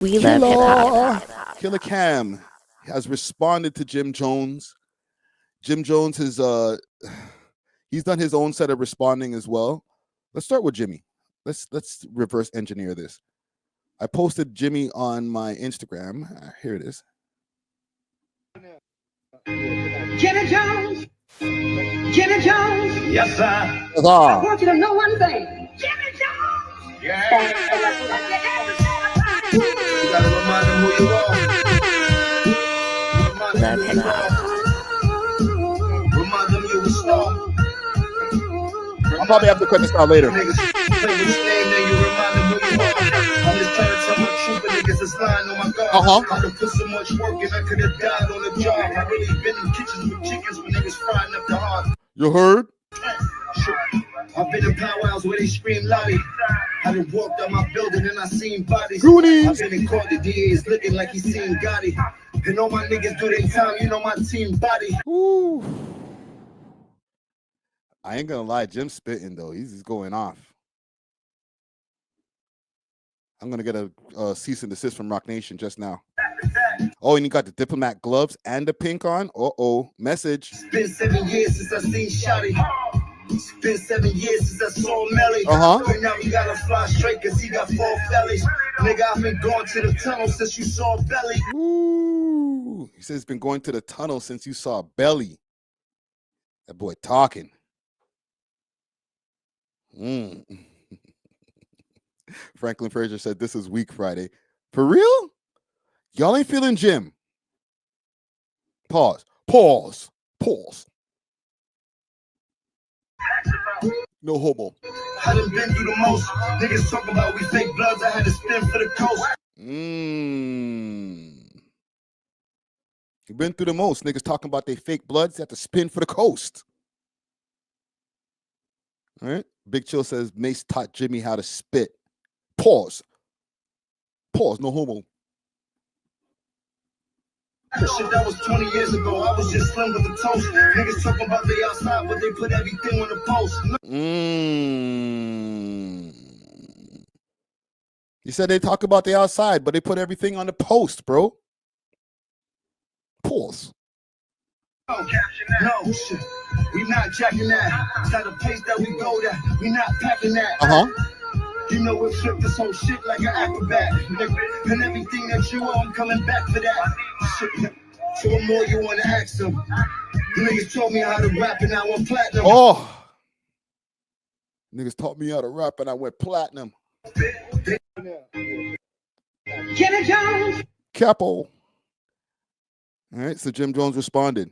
We love hip hop. Killer Cam has responded to Jim Jones. Jim Jones has he's done his own set of responding as well. Let's start with Jimmy. Let's reverse engineer this. I posted Jimmy on my Instagram. Here it is. Jimmy Jones. Jimmy Jones. Yes, sir. I want you to know one thing. Jimmy Jones. Yeah. You gotta remind them who you are. Love hip hop. Remind them you a star. I'll probably have to cut this out later. Niggas play this name, then you remind them who you are. I'm just trying to tell my truth, but niggas is lying on my guard. I done put so much work and I could have died on the job. I really been in kitchens with chickens when niggas frying up the heart. You heard? I've been in powwows where they scream Lottie. I done walked out my building and I seen bodies. Goonies. I've been in court, the DA's looking like he seen Gotti. And all my niggas do their time, you know my team body. Ooh. I ain't gonna lie, Jim's spitting though. He's just going off. I'm gonna get a cease and desist from Rock Nation just now. Oh, and you got the diplomat gloves and the pink on. Message. It's been 7 years since I seen Shotty. It's been 7 years since I saw Melly. And now we gotta fly straight cause he got 4 bellies. Nigga, I've been going to the tunnel since you saw Belly. Ooh. He says he's been going to the tunnel since you saw Belly. That boy talking. Franklin Frazier said this is weak Friday. For real? Y'all ain't feeling Jim. Pause. No homo. I done been through the most. Niggas talk about we fake bloods. I had to spin for the coast. You've been through the most. Niggas talking about they fake bloods. They have to spin for the coast. All right. Big Chill says Mace taught Jimmy how to spit. Pause. No homo. Shit, that was 20 years ago. I was just slim with the toast. Niggas talking about they outside, but they put everything on the post. You said they talk about the outside, but they put everything on the post, bro. Pause. No, shit. We not jacking that. It's not a place that we go there. We not packing that. You know we flip this whole shit like an acrobat. And everything that you owe, I'm coming back for that. Shit. So what more you want to ask them? You niggas told me how to rap and I went platinum. Niggas taught me how to rap and I went platinum. Jimmy Jones. Capo. All right, so Jim Jones responded.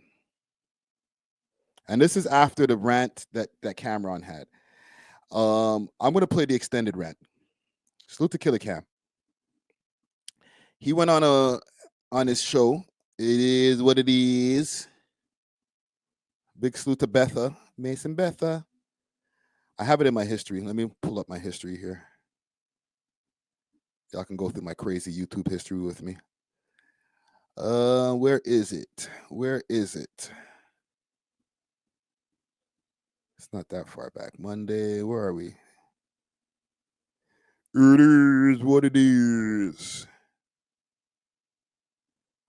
And this is after the rant that Camron had. I'm going to play the extended rant. Salute to Killer Cam. He went on his show. It is what it is. Big salute to Betha. Mason Betha. I have it in my history. Let me pull up my history here. Y'all can go through my crazy YouTube history with me. Where is it? It's not that far back. Monday, where are we? It is what it is.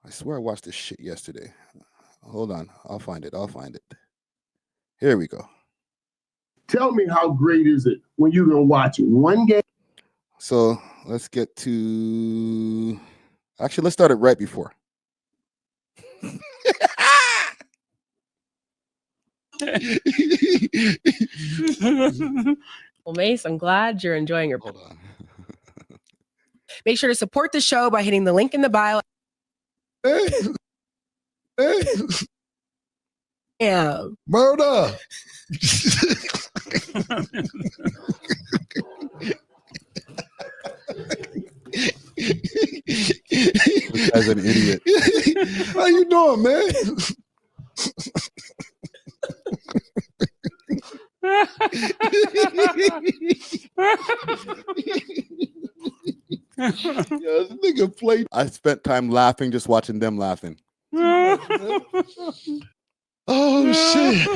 I swear I watched this shit yesterday. Hold on. I'll find it. Here we go. Tell me how great is it when you can watch one game? So let's get to... Actually, let's start it right before. Well, Mace, I'm glad you're enjoying your... Hold on. Make sure to support the show by hitting the link in the bio. Yeah. Murder. This guy's an idiot. How you doing, man? Yo, this nigga played. I spent time laughing just watching them laughing. Oh shit!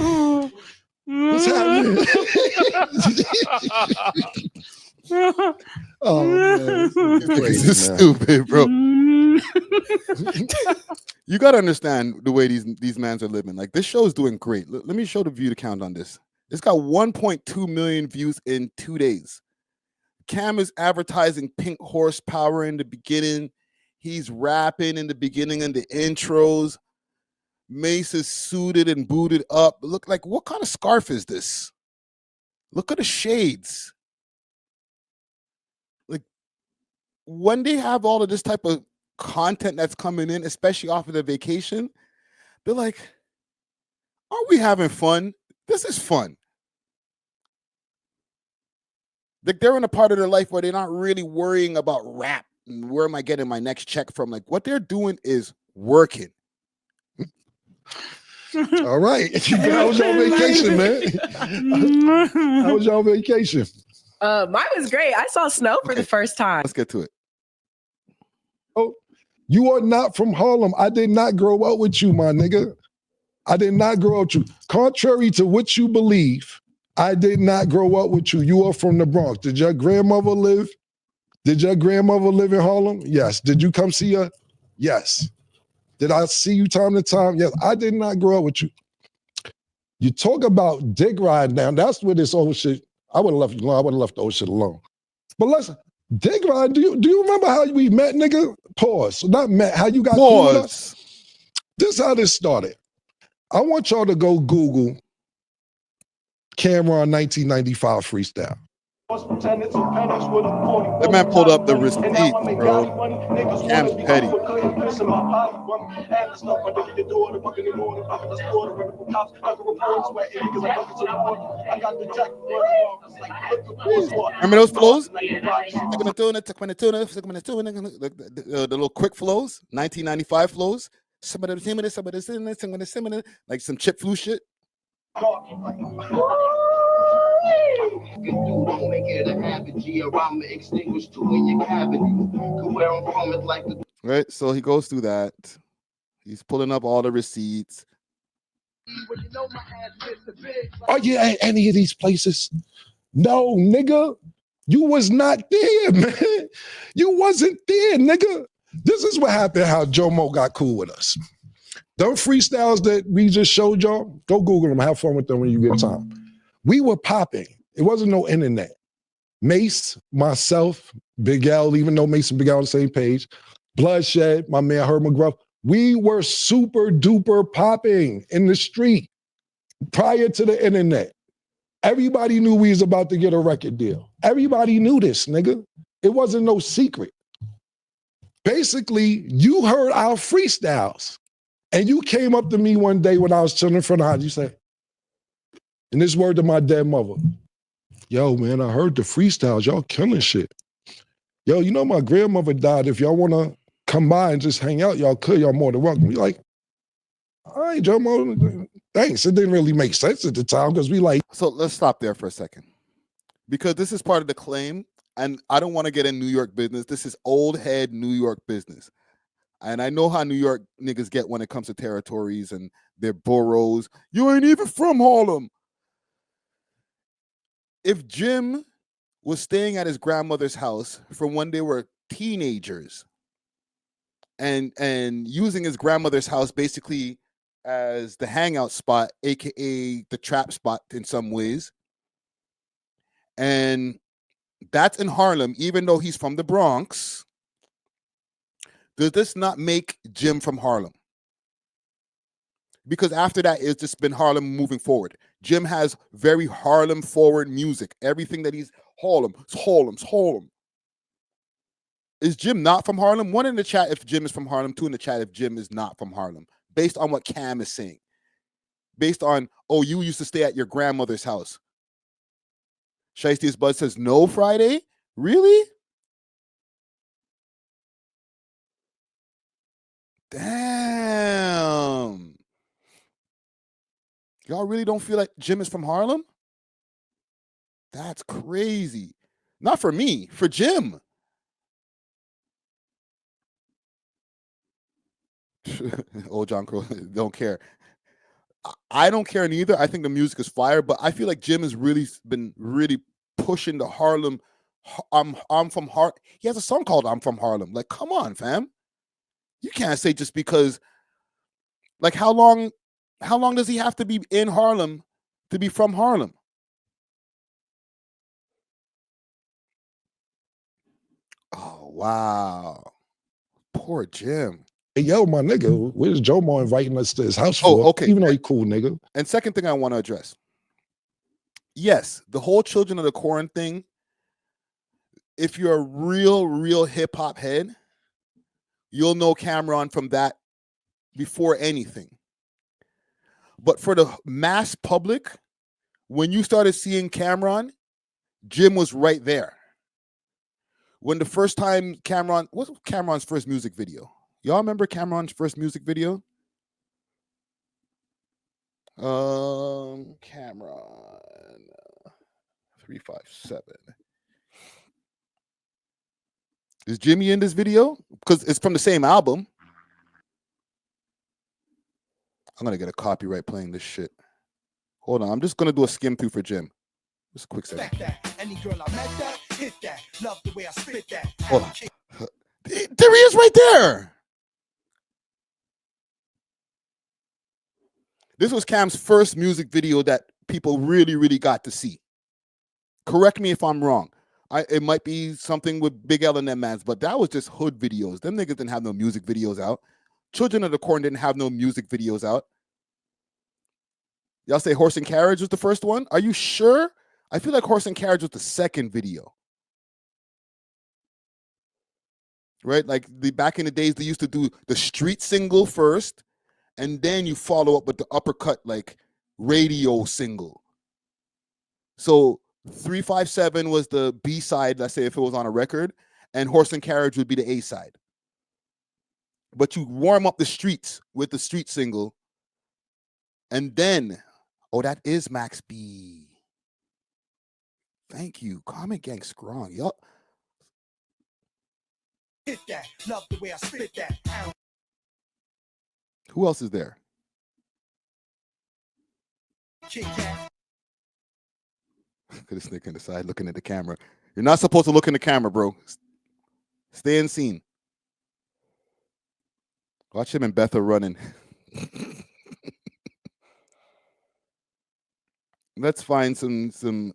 What's happening? Oh man, this is This is crazy, man. stupid, bro. You gotta understand the way these mans are living. Like this show is doing great. Let me show the view count on this. It's got 1.2 million views in 2 days. Cam is advertising pink horsepower in the beginning. He's rapping in the beginning and the intros. Mace is suited and booted up. Look, like, what kind of scarf is this? Look at the shades. Like, when they have all of this type of content that's coming in, especially off of the vacation, they're like, aren't we having fun? This is fun. Like, they're in a part of their life where they're not really worrying about rap and where am I getting my next check from. Like, what they're doing is working. All right. How was y'all vacation, man? How was y'all vacation? Mine was great. I saw snow for the first time. Let's get to it. Oh, you are not from Harlem. I did not grow up with you, my nigga. I did not grow up with you. Contrary to what you believe, I did not grow up with you. You are from the Bronx. Did your grandmother live? Did your grandmother live in Harlem? Yes. Did you come see her? Yes. Did I see you time to time? Yes. I did not grow up with you. You talk about dick ride now. That's where this old shit, I would have left it alone. I would have left the old shit alone. But listen, dick ride, do you remember how we met, nigga? Pause. Not met, how you got cool with us? This is how this started. I want y'all to go Google Camron 1995 freestyle. That man pulled up the receipt, bro. Cam's petty. Remember those flows? The little quick flows, 1995 flows. Some of them, like some chip flu shit. Right, so he goes through that. He's pulling up all the receipts. Are you at any of these places? No, nigga. You was not there, man. You wasn't there, nigga. This is what happened, how Jomo got cool with us. Them freestyles that we just showed y'all, go Google them. Have fun with them when you get time. We were popping. It wasn't no internet. Mace, myself, Big L, even though Mace and Big L on the same page, Bloodshed, my man Herb McGruff, we were super duper popping in the street prior to the internet. Everybody knew we was about to get a record deal. Everybody knew this, nigga. It wasn't no secret. Basically, you heard our freestyles. And you came up to me one day when I was chilling in front of the house. You said, and this word to my dead mother, yo, man, I heard the freestyles. Y'all killing shit. Yo, you know my grandmother died. If y'all want to come by and just hang out, y'all could. Y'all more than welcome. We like, all right, Jomo, thanks. It didn't really make sense at the time because we like. So let's stop there for a second. Because this is part of the claim. And I don't want to get in New York business. This is old head New York business. And I know how New York niggas get when it comes to territories and their boroughs. You ain't even from Harlem. If Jim was staying at his grandmother's house from when they were teenagers and using his grandmother's house basically as the hangout spot, aka the trap spot in some ways, and that's in Harlem, even though he's from the Bronx, does this not make Jim from Harlem? Because after that, it's just been Harlem moving forward. Jim has very Harlem forward music. Everything that he's Harlem, it's Harlem, it's Harlem. Is Jim not from Harlem? One in the chat if Jim is from Harlem. Two in the chat if Jim is not from Harlem. Based on what Cam is saying. Based on, oh, you used to stay at your grandmother's house. Shiesty's Bud says, no Friday? Really? Damn. Y'all really don't feel like Jim is from Harlem? That's crazy. Not for me, for Jim. Oh, John Crow, don't care. I don't care neither. I think the music is fire, but I feel like Jim has really been pushing the Harlem I'm from Harlem. He has a song called "I'm from Harlem." Like, come on, fam. You can't say just because. Like, how long does he have to be in Harlem to be from Harlem? Oh wow, poor Jim. Hey, yo, my nigga, where's Jomo inviting us to his house Oh, for? okay. Even though he cool, nigga. And second thing I want to address. Yes, the whole Children of the Corn thing. If you're a real hip hop head, you'll know Camron from that before anything. But for the mass public, when you started seeing Camron, Jim was right there. When the first time Camron, what was Camron's first music video? Y'all remember Camron's first music video? Camron 357. Is Jimmy in this video? Because it's from the same album. I'm gonna get a copyright playing this shit. Hold on, I'm just gonna do a skim through for Jim. Just a quick second. Any girl I met that, hit that, love the way I spit that. Hold on. There he is right there. This was Cam's first music video that people really got to see. Correct me if I'm wrong. It might be something with Big L and them mans, but that was just hood videos. Them niggas didn't have no music videos out. Children of the Corn didn't have no music videos out. Y'all say Horse and Carriage was the first one? Are you sure? I feel like Horse and Carriage was the second video. Right? Like back in the days, they used to do the street single first, and then you follow up with the uppercut, like radio single. So 357 was the B side, let's say if it was on a record, and Horse and Carriage would be the A side. But you warm up the streets with the street single, and then, oh, that is Max B. Thank you. Comment gang strong. Yup. Hit that, love the way I spit that. Who else is there? Kit Kat. Look at this nigga in the side looking at the camera. You're not supposed to look in the camera, bro. Stay in scene. Watch him and Betha running. Let's find some.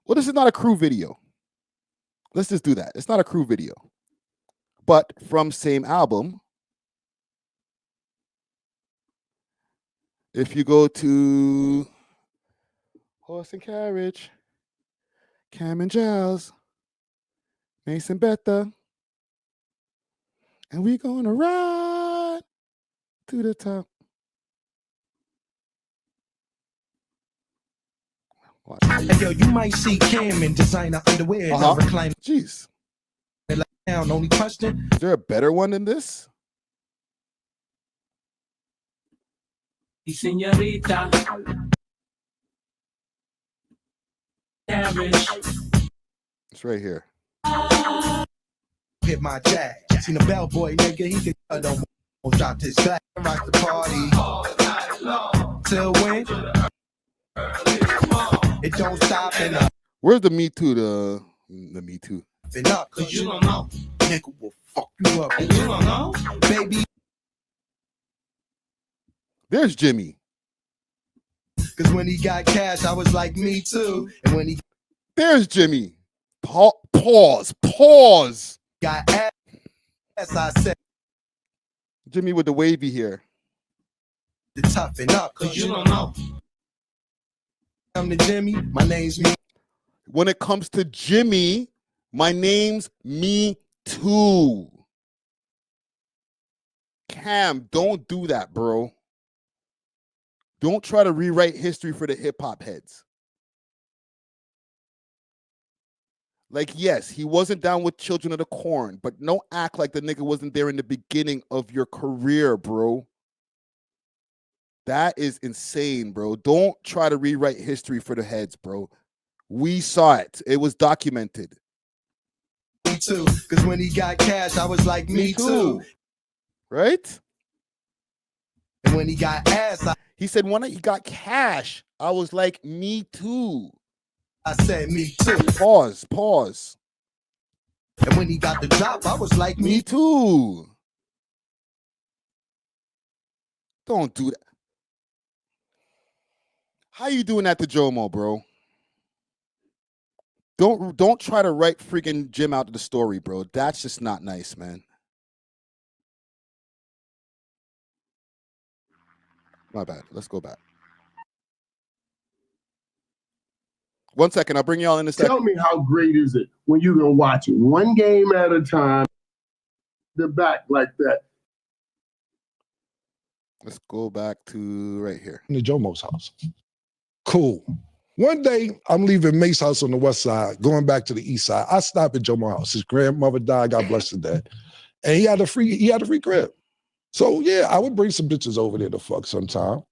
Well, this is not a crew video. Let's just do that. It's not a crew video. But from same album, if you go to Horse and Carriage, Cam and Giles, Mason Betha, and we gonna ride to the top. Watch. Hey, yo, you might see Cam in designer underwear. Reclining Jeez. down. Only question. Is there a better one than this? Señorita. It's right here. Hit my jack. Seen a bellboy, nigga. He can don't drop his back. Rock the party all night long. Till when? It don't stop and up. Where's the Me Too? The Me Too. And up, cause you don't know. Nigga will fuck you up. And you don't know, baby. There's Jimmy. Cause when he got cash, I was like, me too. And when he There's Jimmy. Pause. got ass, I said, Jimmy with the wavy hair. to toughen up, cause you don't know. I'm the Jimmy, my name's me. When it comes to Jimmy, my name's Me Too. Cam, don't do that, bro. Don't try to rewrite history for the hip hop heads. Like, yes, he wasn't down with Children of the Corn, but don't act like the nigga wasn't there in the beginning of your career, bro. That is insane, bro. Don't try to rewrite history for the heads, bro. We saw it. It was documented. Me too, cause when he got cash, I was like, me too. Right? And when he got ass, He said when he got cash, I was like, me too. I said me too. Pause. And when he got the drop, I was like, Me too. Don't do that. How you doing that to Jomo, bro? Don't try to write freaking Jim out of the story, bro. That's just not nice, man. My bad. Let's go back. 1 second. I'll bring y'all in a second. Tell me how great is it when you can watch it one game at a time, the back like that. Let's go back to right here. In the Jomo's house. Cool. One day, I'm leaving Mace's house on the west side, going back to the east side. I stop at Jomo's house. His grandmother died, God bless her dad. And he had a free crib. So yeah, I would bring some bitches over there to fuck sometime.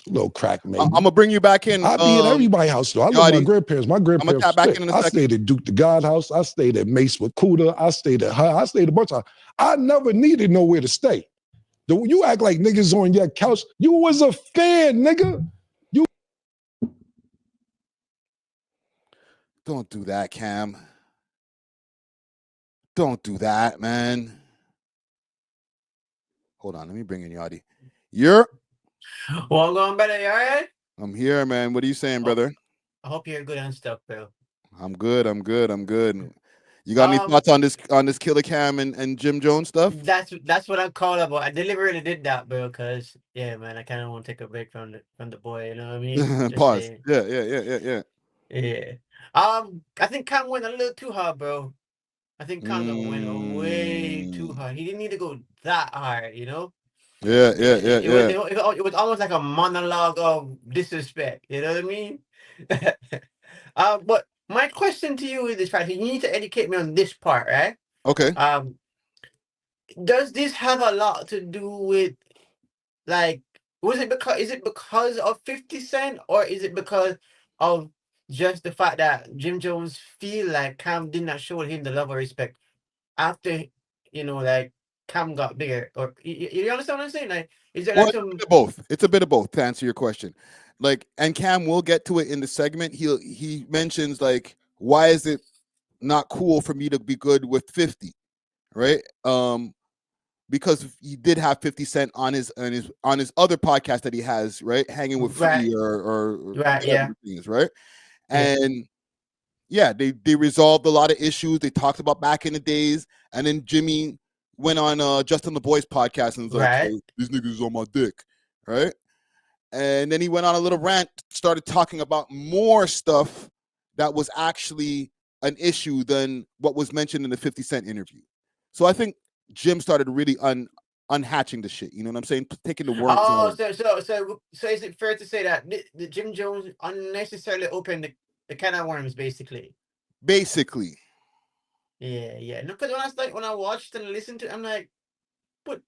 A little crack, maybe. I'm gonna bring you back in. I'd be at everybody's house though. I live with my grandparents. My grandparents. I'm gonna tap back in a I second. stayed at Duke the God house. I stayed at Mace with Cuda. I stayed at her. I stayed a bunch of. I never needed nowhere to stay. You act like niggas on your couch. You was a fan, nigga. Don't do that, Cam. Don't do that, man. Hold on, let me bring in Yachty. You're. Well, I'm going better. You all right? I'm here, man. What are you saying, brother? I hope you're good and stuff, bro. I'm good. You got any thoughts on this Killer Cam and Jim Jones stuff? That's what I'm calling about. I deliberately did that, bro, because yeah, man, I kind of want to take a break from the boy. You know what I mean? Just Pause. saying. Yeah. Yeah. I think Cam went a little too hard, bro. I think Cam went way too hard. He didn't need to go that hard, you know? Yeah. It was almost like a monologue of disrespect. You know what I mean? But my question to you is this, right? You need to educate me on this part, right? Okay. Does this have a lot to do with, like, is it because of 50 Cent, or is it because of just the fact that Jim Jones feel like Cam did not show him the love or respect after, like, Cam got bigger? Or you understand what I'm saying? Like, is there like some both? It's a bit of both to answer your question. Like, and Cam will get to it in the segment. He mentions, like, why is it not cool for me to be good with 50, right? Because he did have 50 Cent on his other podcast that he has, right? Hanging with Free or right, yeah. Things, right? And yeah, they resolved a lot of issues. They talked about back in the days, and then Jimmy went on Justin the Boy's podcast and was like, hey, these niggas is on my dick, right? And then he went on a little rant, started talking about more stuff that was actually an issue than what was mentioned in the 50 Cent interview. So I think Jim started really unhatching the shit. You know what I'm saying? Taking the worms. So is it fair to say that the Jim Jones unnecessarily opened the can of worms, basically? Basically. Yeah. No, because when I watched and listened to it, I'm like, but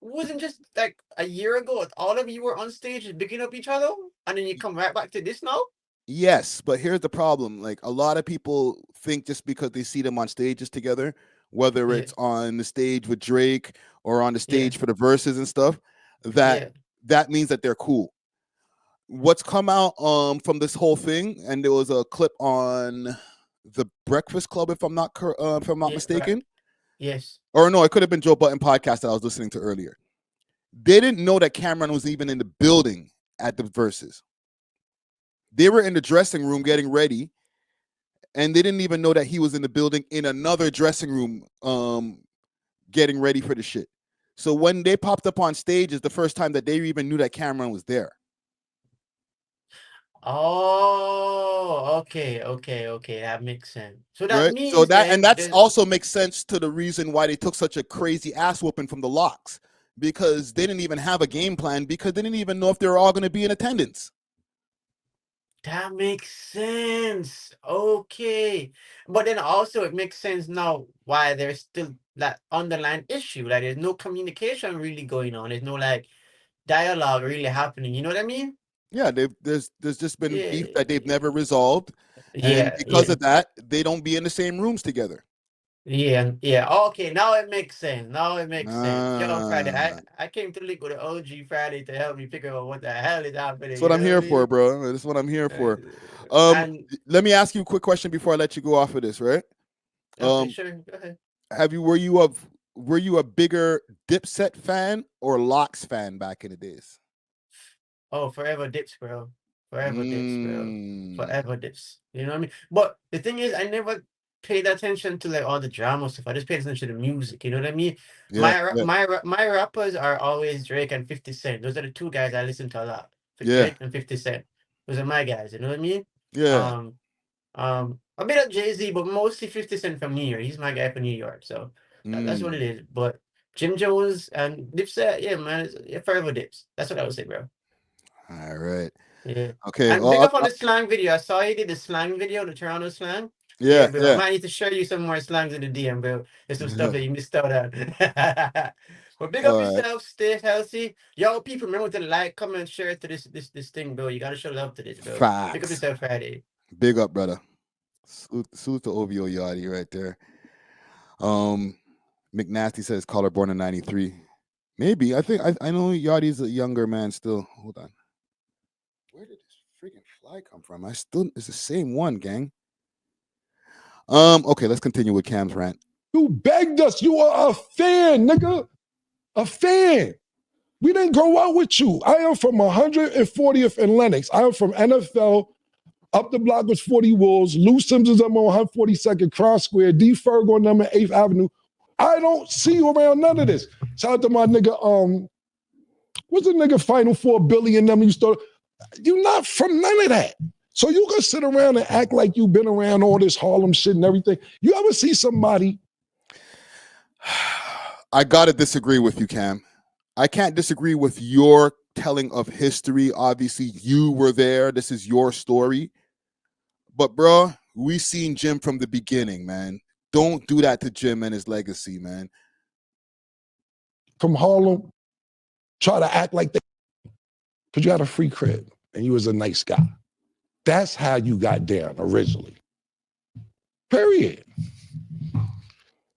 wasn't just like a year ago all of you were on stage picking up each other, and then you come right back to this now? Yes, but here's the problem. Like, a lot of people think just because they see them on stages together, whether it's on the stage with Drake or on the stage for the verses and stuff, that means that they're cool. What's come out from this whole thing, and there was a clip on the Breakfast Club, if I'm not mistaken. Right. Yes. Or no, it could have been Joe Budden podcast that I was listening to earlier. They didn't know that Camron was even in the building at the verses. They were in the dressing room getting ready, and they didn't even know that he was in the building in another dressing room getting ready for the shit. So when they popped up on stage is the first time that they even knew that Camron was there. Oh, okay. That makes sense. So that means that also makes sense to the reason why they took such a crazy ass whooping from the Locks, because they didn't even have a game plan, because they didn't even know if they were all going to be in attendance. That makes sense. Okay. But then also it makes sense now why there's still that underlying issue. Like, there's no communication really going on. There's no, like, dialogue really happening. You know what I mean? Yeah, there's just been beef that they've never resolved. And because of that, they don't be in the same rooms together. Yeah, yeah. Okay, now it makes sense. Now it makes sense. Yo, Friday, Ah, I came to link with the OG Friday to help me figure out what the hell is happening. that's You what I'm know what I here for, mean? bro. That's what I'm here Uh, for. and Let me ask you a quick question before I let you go off of this, right? okay, Um, sure. Go ahead. were you a bigger Dipset fan or Locks fan back in the days? Oh, forever dips, bro. Forever dips, bro. Mm, Forever dips. You know what I mean? But the thing is, I never paid attention to like all the drama stuff. I just paid attention to the music. You know what I mean? yeah, yeah, My rappers are always Drake and 50 Cent. Those are the two guys I listen to a lot. For yeah, Drake and 50 Cent. Those are my guys. You know what I mean? yeah. Um, a bit of Jay-Z, but mostly 50 Cent from New York. He's my guy from New York. So that's what Mm, it is. But Jim Jones and Dipset, yeah, man, yeah, forever dips. That's what I would say, bro. all right. Yeah. Okay. And big up on the slang video. I saw you did the slang video, the Toronto slang. Yeah, Yeah, bro. I yeah. might need to show you some more slangs in the DM, bro. There's some stuff that you missed out on. But big up All right. yourself, stay healthy. Yo, people, remember to like, comment, share to this thing, bro. You gotta show love to this, bro. Pick up Facts. yourself Friday. Big up, brother. Salute to OVO Yachty right there. McNasty says caller born in 93. Maybe. I know Yachty's a younger man still. Hold on. Where did this freaking fly come from? It's the same one, gang. Okay, let's continue with Cam's rant. You begged us. You are a fan, nigga. A fan. We didn't grow up with you. I am from 140th and Lenox. I am from NFL. Up the block was 40 Wolves. Lou Sims is on 142nd Cross Square. D Ferg on number 8th Avenue. I don't see you around none of this. Shout out to my nigga, what's the nigga Final Four Billy and them you started? You're not from none of that. So you can sit around and act like you've been around all this Harlem shit and everything. You ever see somebody? I gotta disagree with you, Cam. I can't disagree with your telling of history. Obviously, you were there. This is your story. But bro, we seen Jim from the beginning, man. Don't do that to Jim and his legacy, man. From Harlem, try to act like they, because you had a free crib and you was a nice guy. That's how you got down originally. Period.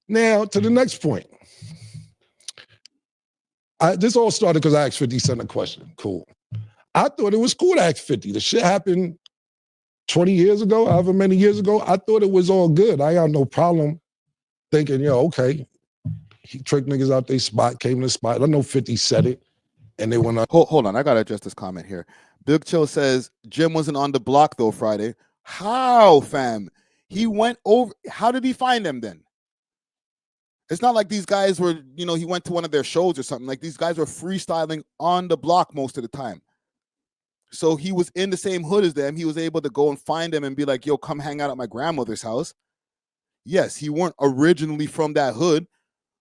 Now, to the next point. This all started because I asked 50 Cent a question. Cool. I thought it was cool to ask 50. The shit happened 20 years ago, however many years ago. I thought it was all good. I had no problem thinking, yo, okay. He tricked niggas out their spot, came to the spot. I know 50 said it, and they went on. Hold on, I gotta address this comment here. Big Chill says Jim wasn't on the block though Friday. How, fam? He went over. How did he find them then? It's not like these guys were, he went to one of their shows or something. Like these guys were freestyling on the block most of the time. So he was in the same hood as them. He was able to go and find them and be like, yo, come hang out at my grandmother's house. Yes, he weren't originally from that hood,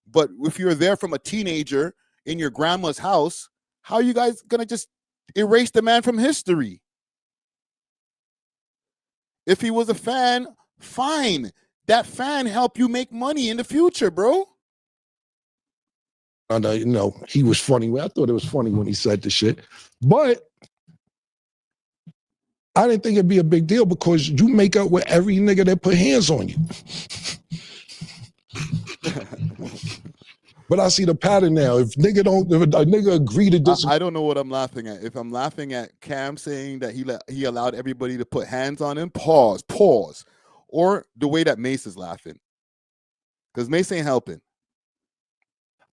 but if you're there from a teenager in your grandma's house, how are you guys gonna just erase the man from history? If he was a fan, fine. That fan help you make money in the future, bro. He was funny. I thought it was funny when he said the shit. But I didn't think it'd be a big deal because you make up with every nigga that put hands on you. But I see the pattern now. If a nigga agree to disagree. I don't know what I'm laughing at. If I'm laughing at Cam saying that he allowed everybody to put hands on him, pause. Or the way that Mace is laughing. Because Mace ain't helping.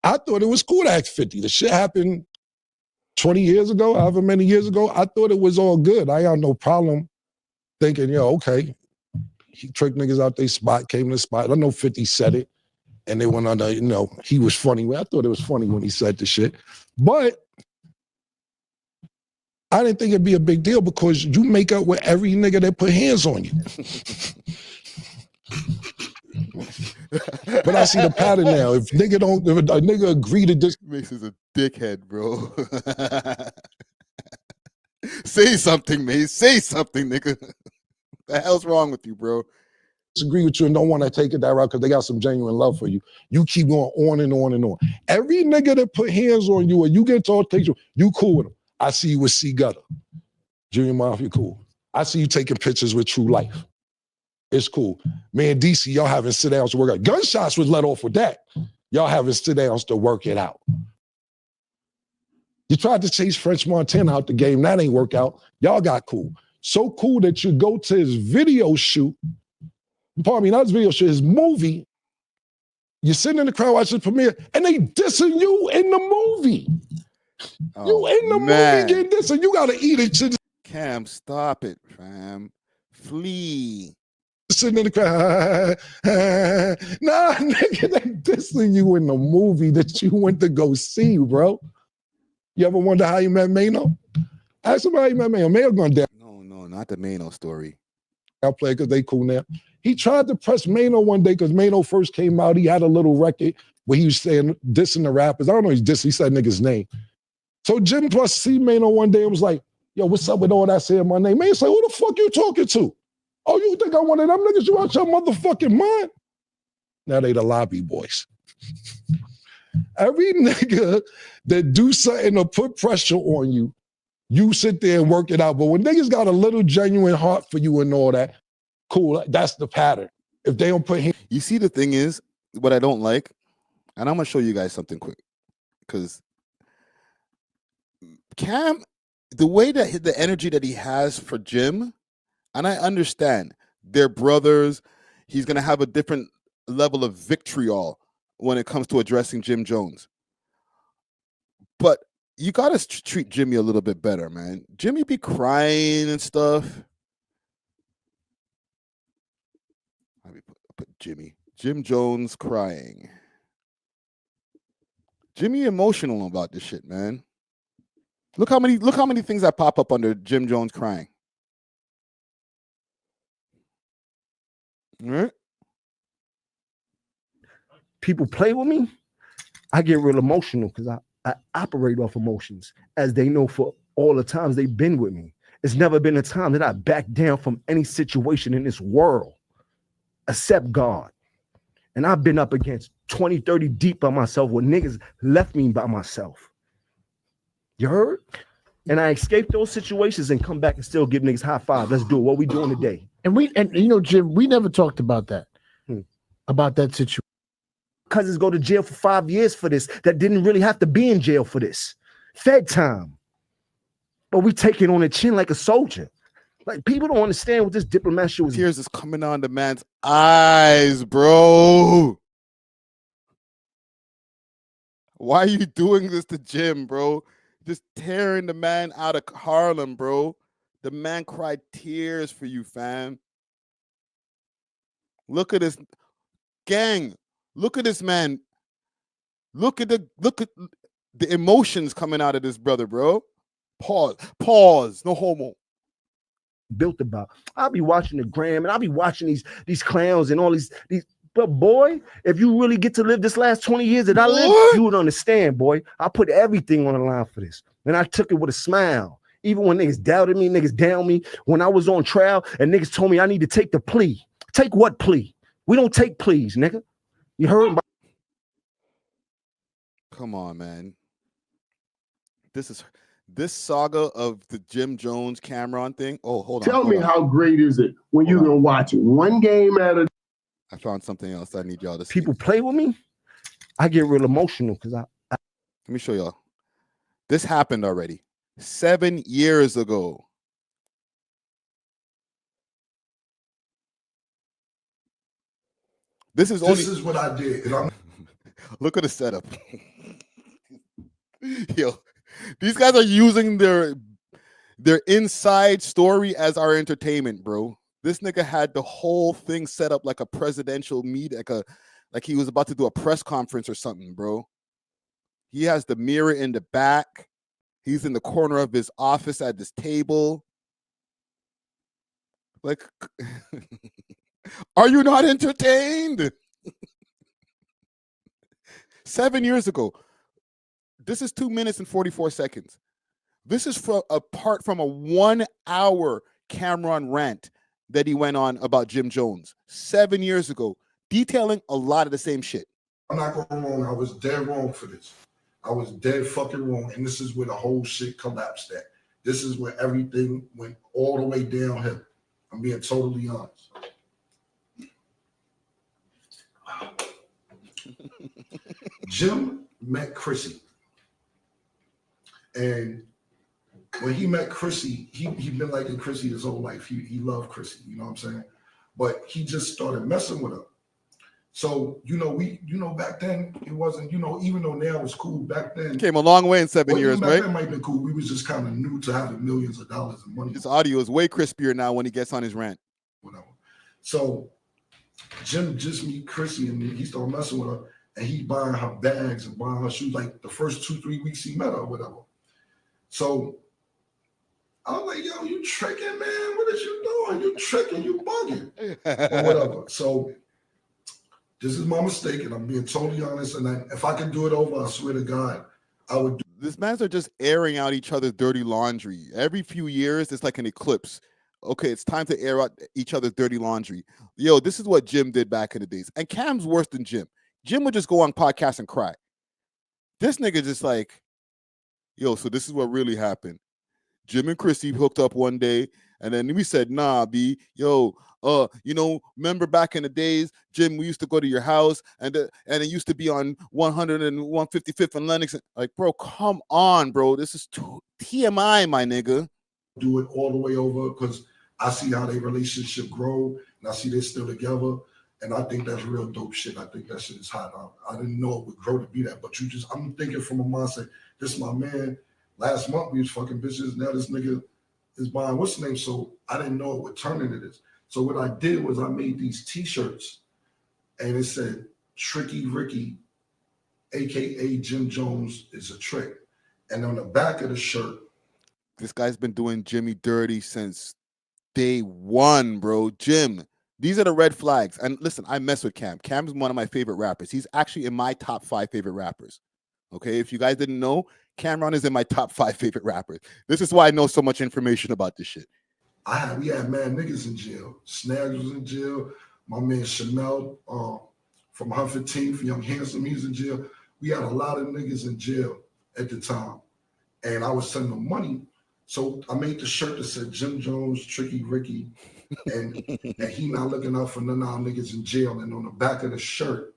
I thought it was cool to ask 50. The shit happened 20 years ago, however many years ago. I thought it was all good. I had no problem thinking, yo, okay. He tricked niggas out their spot, came to the spot. I know 50 said it. And they went on he was funny. I thought it was funny when he said the shit. But I didn't think it'd be a big deal because you make up with every nigga that put hands on you. But I see the pattern now. If a nigga agree to this. Mace is a dickhead, bro. Say something, Mace. Say something, nigga. The hell's wrong with you, bro? Disagree with you and don't want to take it that route because they got some genuine love for you. You keep going on and on and on. Every nigga that put hands on you or you get to altercation, you cool with them. I see you with C Gutter. Junior Mafia, cool. I see you taking pictures with True Life. It's cool. Man, DC, y'all having sit-downs to work out. Gunshots was let off with that. Y'all having sit-downs to work it out. You tried to chase French Montana out the game. That ain't work out. Y'all got cool. So cool that you go to his video shoot. Pardon me, not his video shoot, his movie. You're sitting in the crowd watching the premiere, and they dissing you in the movie. You in the movie getting dissed, and you got to eat it. Cam, stop it, fam. Flee. Sitting in the crowd. Nah, nigga, they dissing you in the movie that you went to go see, bro. You ever wonder how you met Mano? Ask somebody how you met Mano. Mano gone down. No, not the Mano story. I'll play because they cool now. He tried to press Mano one day because Mano first came out. He had a little record where he was saying, dissing the rappers. I don't know, he's dissing. He said nigga's name. So Jim Plus see Mano one day and was like, yo, what's up with all that saying my name? Man, say, who the fuck you talking to? Oh, you think I one of them niggas? You out your motherfucking mind? Now they the lobby boys. Every nigga that do something to put pressure on you, you sit there and work it out. But when niggas got a little genuine heart for you and all that, cool, that's the pattern. If they don't put him. You see, the thing is, what I don't like, and I'm going to show you guys something quick, because Cam, the way that the energy that he has for Jim, and I understand they're brothers, he's going to have a different level of vitriol when it comes to addressing Jim Jones. But you got to treat Jimmy a little bit better, man. Jimmy be crying and stuff. Let me put Jim Jones crying. Jimmy emotional about this shit, man. Look how many things that pop up under Jim Jones crying. All right. People play with me, I get real emotional because I operate off emotions, as they know for all the times they've been with me. It's never been a time that I back down from any situation in this world except God. And I've been up against 20, 30 deep by myself where niggas left me by myself. You heard? And I escaped those situations and come back and still give niggas high five. Let's do it. What we doing today? And you know, Jim, we never talked about that. About that situation. Cousins go to jail for 5 years for this that didn't really have to be in jail for this. Fed time. But we take it on the chin like a soldier. Like, people don't understand what this diplomat shit was. Tears is coming on the man's eyes, bro. Why are you doing this to Jim, bro? Just tearing the man out of Harlem, bro. The man cried tears for you, fam. Look at this gang. Look at this man. Look at the emotions coming out of this brother, bro. Pause. No homo. Built about. I'll be watching the gram and I'll be watching these clowns and all these. But boy, if you really get to live this last 20 years that I lived, you would understand, boy. I put everything on the line for this. And I took it with a smile. Even when niggas doubted me, niggas down me. When I was on trial and niggas told me I need to take the plea. Take what plea? We don't take pleas, nigga. You heard? Come on, man. This saga of the Jim Jones Camron thing. Oh, hold on. Tell me how great is it when you gonna watch it one game at a. I found something else I need y'all to see. People play with me, I get real emotional because I. Let me show y'all. This happened already 7 years ago. This is what I did. And I'm Look at the setup. Yo, these guys are using their inside story as our entertainment, bro. This nigga had the whole thing set up like a presidential meet, like he was about to do a press conference or something, bro. He has the mirror in the back. He's in the corner of his office at this table. Like, are you not entertained? 7 years ago. This is 2 minutes and 44 seconds. This is apart from a 1 hour Camron rant that he went on about Jim Jones 7 years ago, detailing a lot of the same shit. I'm not going wrong. I was dead wrong for this. I was dead fucking wrong. And this is where the whole shit collapsed at. This is where everything went all the way downhill. I'm being totally honest. Jim met Chrissy. And when he met Chrissy, he'd been liking Chrissy his whole life. He loved Chrissy, you know what I'm saying? But he just started messing with her. So, back then it wasn't, even though now it's cool, back then. Came a long way in 7 years, back right? then might have been cool. We was just kind of new to having millions of dollars in money. His audio is way crispier now when he gets on his rant. Whatever. So Jim just meet Chrissy and he started messing with her and he buying her bags and buying her shoes like the first 2-3 weeks he met her or whatever. So I was like, yo, you tricking, man? What is you doing? You tricking, you bugging, or whatever. So this is my mistake, and I'm being totally honest. And if I could do it over, I swear to God, I would do. This man's are just airing out each other's dirty laundry. Every few years, it's like an eclipse. Okay, it's time to air out each other's dirty laundry. Yo, this is what Jim did back in the days. And Cam's worse than Jim. Jim would just go on podcasts and cry. This nigga just like, yo, so this is what really happened. Jim and Chrissy hooked up one day, and then we said, nah, B, yo, remember back in the days, Jim, we used to go to your house, and it used to be on 100 and 155th and Lenox. Like, bro, come on, bro. This is TMI, my nigga. Do it all the way over because I see how their relationship grow, and I see they're still together, and I think that's real dope shit. I think that shit is hot. I didn't know it would grow to be that, but I'm thinking from a mindset, this is my man. Last month we was fucking bitches. Now this nigga is buying what's the name? So I didn't know it would turn into this. So what I did was I made these T-shirts, and it said "Tricky Ricky," aka Jim Jones is a trick. And on the back of the shirt, this guy's been doing Jimmy dirty since day one, bro. Jim, these are the red flags. And listen, I mess with Cam. Cam's one of my favorite rappers. He's actually in my top 5 favorite rappers. Okay, if you guys didn't know, Camron is in my top 5 favorite rappers. This is why I know so much information about this shit. We had mad niggas in jail. Snags was in jail. My man Chanel from 115th, Young Handsome, he's in jail. We had a lot of niggas in jail at the time. And I was sending them money. So I made the shirt that said Jim Jones, Tricky Ricky, and he not looking out for none of our niggas in jail. And on the back of the shirt,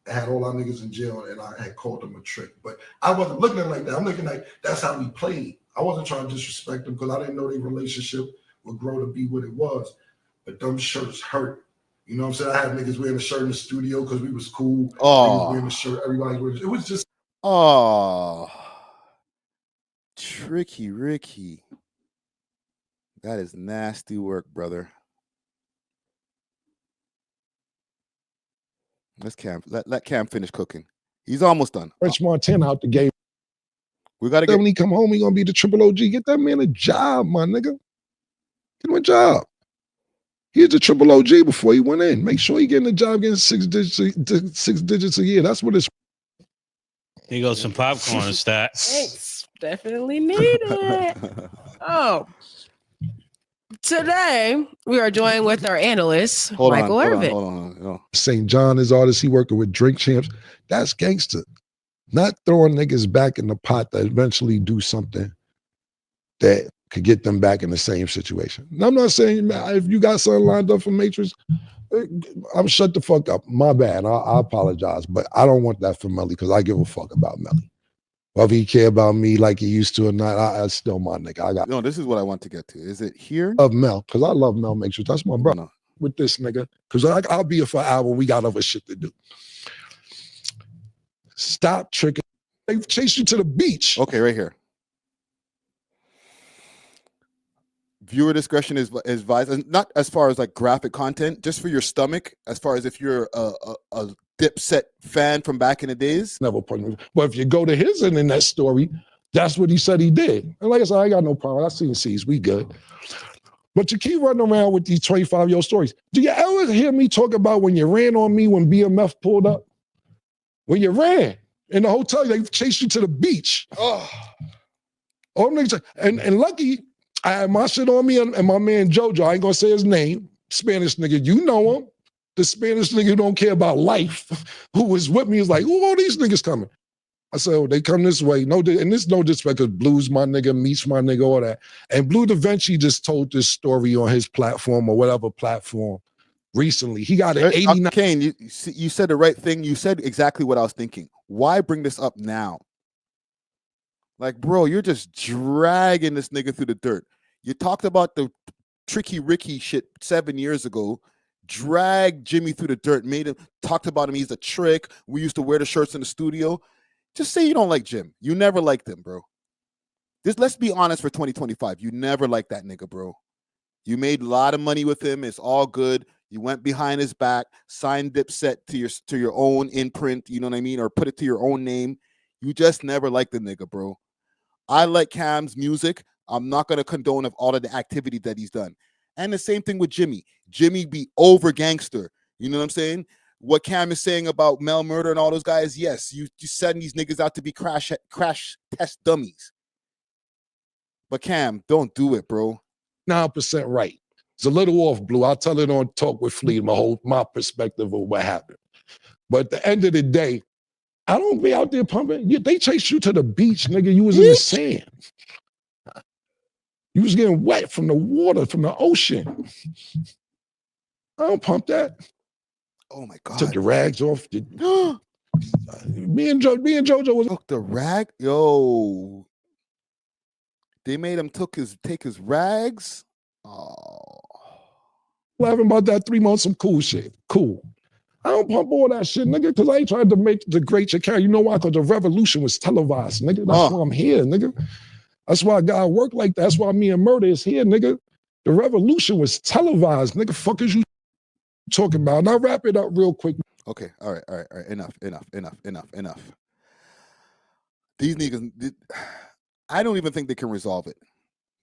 I had all our niggas in jail, and I had called them a trick. But I wasn't looking at it like that. I'm looking like that's how we played. I wasn't trying to disrespect them because I didn't know their relationship would grow to be what it was. But them shirts hurt. You know what I'm saying? I had niggas wearing a shirt in the studio because we was cool. Niggas wearing a shirt, everybody wearing it. It was just. Oh, Tricky Ricky. That is nasty work, brother. Let's Cam. Let Cam finish cooking. He's almost done. French Montana out the game. We got to get. When he come home, he gonna be the triple OG. Get that man a job, my nigga. Get him a job. He's the triple OG before he went in. Make sure he getting a job, getting 6 digits a year. That's what it's. Here goes some popcorn stack. Thanks. Definitely need it. Oh. Today, we are joined with our analyst, Michael Irvin. Hold on. St. John is artist. He working with Drink Champs. That's gangster. Not throwing niggas back in the pot that eventually do something that could get them back in the same situation. And I'm not saying if you got something lined up for Matrix, I'm shut the fuck up. My bad. I apologize, but I don't want that for Melly because I give a fuck about Melly. Whether he care about me like he used to or not, I still my nigga. No, this is what I want to get to. Is it here? Of Mel, because I love Mel Matrix. That's my brother. No. With this nigga, because I'll be here for an hour. We got other shit to do. Stop tricking. They chase you to the beach. Okay, right here. Viewer discretion is advised, and not as far as like graphic content, just for your stomach. As far as if you're a Dipset fan from back in the days. Never put him. But if you go to his internet story, that's what he said he did. And like I said, I got no problem. I seen C's. We good. But you keep running around with these 25-year-old stories. Do you ever hear me talk about when you ran on me when BMF pulled up? When you ran in the hotel, they chased you to the beach. Oh, and lucky, I had my shit on me and my man Jojo. I ain't gonna say his name. Spanish nigga, you know him. The Spanish nigga who don't care about life, who was with me, is like, who all these niggas coming? I said, oh, they come this way. No, and this no disrespect, because Blue's my nigga, Meat's my nigga, all that. And Blue Da Vinci just told this story on his platform or whatever platform recently. He got an 89. Kane, you said the right thing. You said exactly what I was thinking. Why bring this up now? Like, bro, you're just dragging this nigga through the dirt. You talked about the Tricky Ricky shit 7 years ago. Dragged Jimmy through the dirt, talked about him. He's a trick. We used to wear the shirts in the studio. Just say you don't like Jim. You never liked him, bro. Let's be honest for 2025. You never liked that nigga, bro. You made a lot of money with him. It's all good. You went behind his back, signed Dipset to your own imprint, you know what I mean? Or put it to your own name. You just never liked the nigga, bro. I like Cam's music. I'm not going to condone of all of the activity that he's done. And the same thing with Jimmy. Jimmy be over gangster. You know what I'm saying? What Cam is saying about Mel Murder and all those guys, yes, you send these niggas out to be crash test dummies. But Cam, don't do it, bro. 9% right. It's a little off, Blue. I'll tell it on Talk with Fleet, my perspective of what happened. But at the end of the day, I don't be out there pumping. They chased you to the beach, nigga. You was in the sand. You was getting wet from the water, from the ocean. I don't pump that. Oh my God. Took your rags off. Me and JoJo was took the rag. Yo. They made him take his rags. Oh. Laughing about that 3 months, some cool shit. Cool. I don't pump all that shit, nigga, because I ain't trying to degrade your character. You know why? Because the revolution was televised, nigga. That's why I'm here, nigga. That's why I gotta work like that. That's why me and Murder is here, nigga. The revolution was televised, nigga. Fuck is you talking about? Now wrap it up real quick. Okay, all right. Enough. These niggas, I don't even think they can resolve it.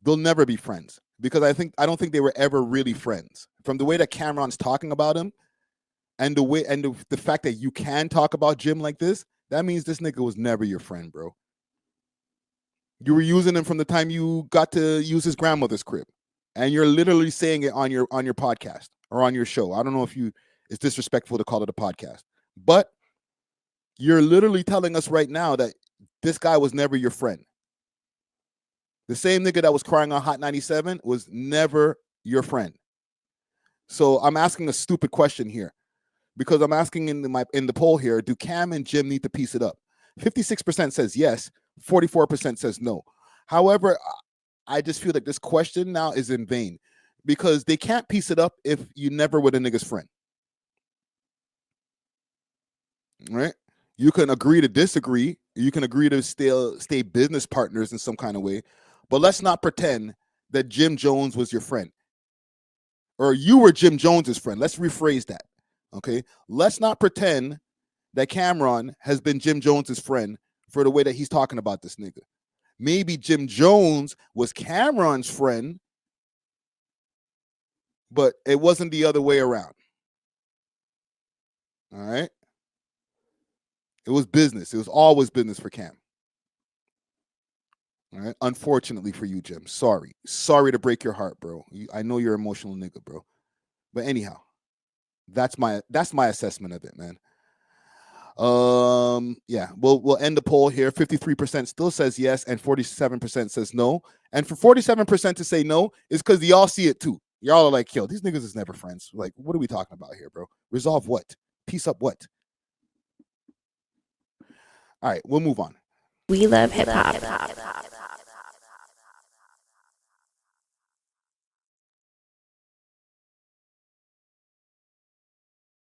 They'll never be friends because I don't think they were ever really friends. From the way that Camron's talking about him, and the fact that you can talk about Jim like this, that means this nigga was never your friend, bro. You were using him from the time you got to use his grandmother's crib, and you're literally saying it on your podcast or on your show. I don't know if it's disrespectful to call it a podcast, but you're literally telling us right now that this guy was never your friend. The same nigga that was crying on Hot 97 was never your friend. So I'm asking a stupid question here, because I'm asking in the poll here, do Cam and Jim need to piece it up? 56% says yes, 44% says no. However, I just feel like this question now is in vain because they can't piece it up if you never were the nigga's friend. Right? You can agree to disagree. You can agree to stay business partners in some kind of way. But let's not pretend that Jim Jones was your friend. Or you were Jim Jones's friend. Let's rephrase that. Okay? Let's not pretend that Camron has been Jim Jones's friend for the way that he's talking about this nigga. Maybe Jim Jones was Camron's friend, but it wasn't the other way around. All right? It was business. It was always business for Cam. All right? Unfortunately for you, Jim. Sorry to break your heart, bro. I know you're an emotional nigga, bro. But anyhow, that's my assessment of it, man. Yeah, we'll end the poll here. 53% still says yes, and 47% says no. And for 47% to say no is because y'all see it too. Y'all are like, yo, these niggas is never friends. Like, what are we talking about here, bro? Resolve what? Piece up what? All right, we'll move on. We love hip hop.